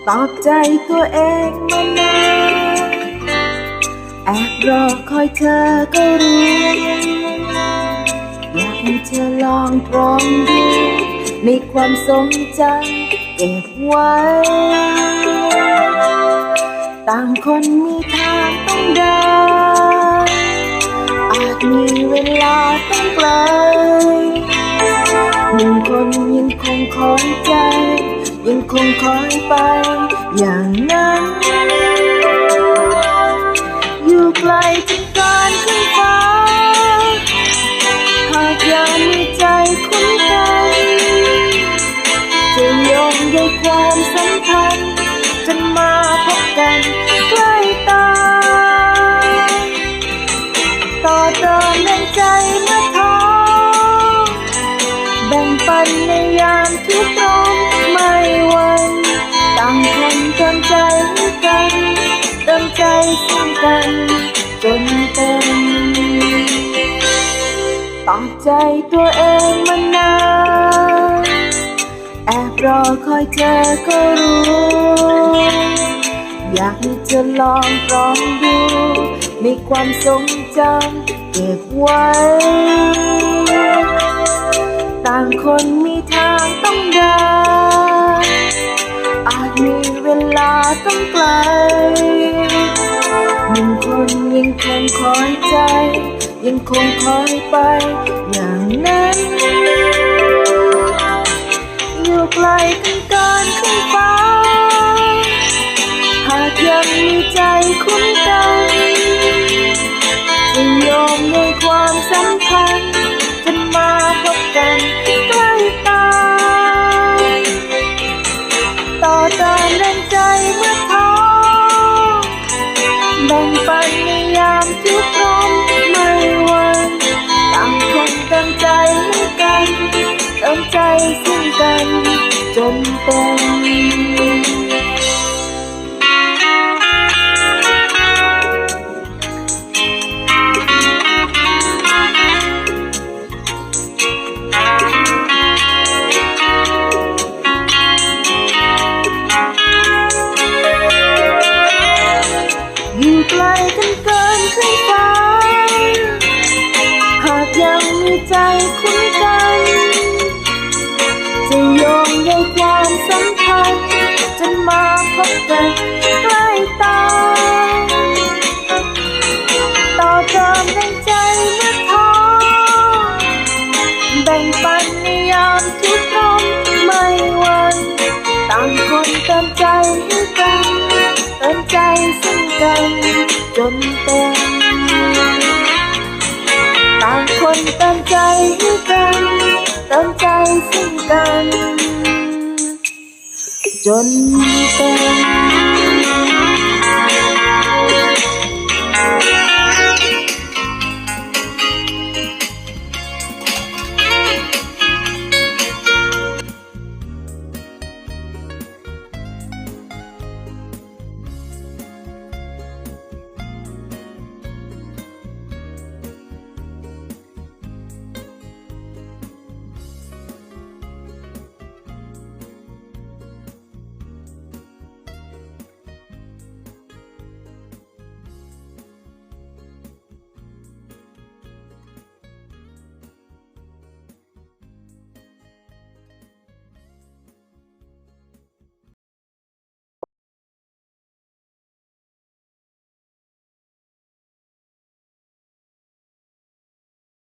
ปลอบใจตัวเองมานานแอบรอคอยเธอก็รู้อยากให้เธอลองตรองดูในความทรงจำเก็บไว้ต่างคนมีทางต้องเดินอาจมีเวลาต้องไกลหนึ่งคนยังคงคอยใจยังคงคอยไปอย่างนั้นอยู่ไกลจากการขึ้นฟ้าหากยังมีใจคุ้นกันจะโยงใยความสัมพันธ์จนมาพบกันใกล้ตาต่อเติมแรงใจเมื่อท้อแบ่งปันในยามทุกข์ร้อนไม่หวั่นต่างคนเติมใจให้กันเติมใจซึ่งกันจนเต็มปลอบใจตัวเองมานานแอบรอคอยเธอก็รู้อยากให้เธอลองตรองดูในความทรงจำเก็บไว้ต่างคนมีทางต้องเดินอาจมีเวลาต้องไกลหนึ่งคนยังคงคอยใจยังคงคอยไปอย่างนั้นอยู่ไกลกันเกินขึ้นฟ้าหากยังมีใจคุ้นกันจะโยงในความสัมพันธ์จนมาพบกันใกล้ตาต่อเติมแรงใจเมื่อท้อแบ่งปันในยามทุกข์ร้อนไม่หวั่นต่างคนเติมใจให้กันเติมใจซึ่งกันจนเต็มอยู่ไกลกันเกินขึ้นฟ้าหากยังมีใจคุ้นกันจะโยงใยความสัมพันธ์จนมาพบกันใกล้ตาต่อเติมแรงใจเมื่อท้อแบ่งปันในยามทุกข์ร้อนไม่หวั่นต่างคนเติมใจให้กันเติมใจซึ่งกันจนเต็มต่างคนเติมใจให้กันเติมใจซึ่งกันจนเต็ม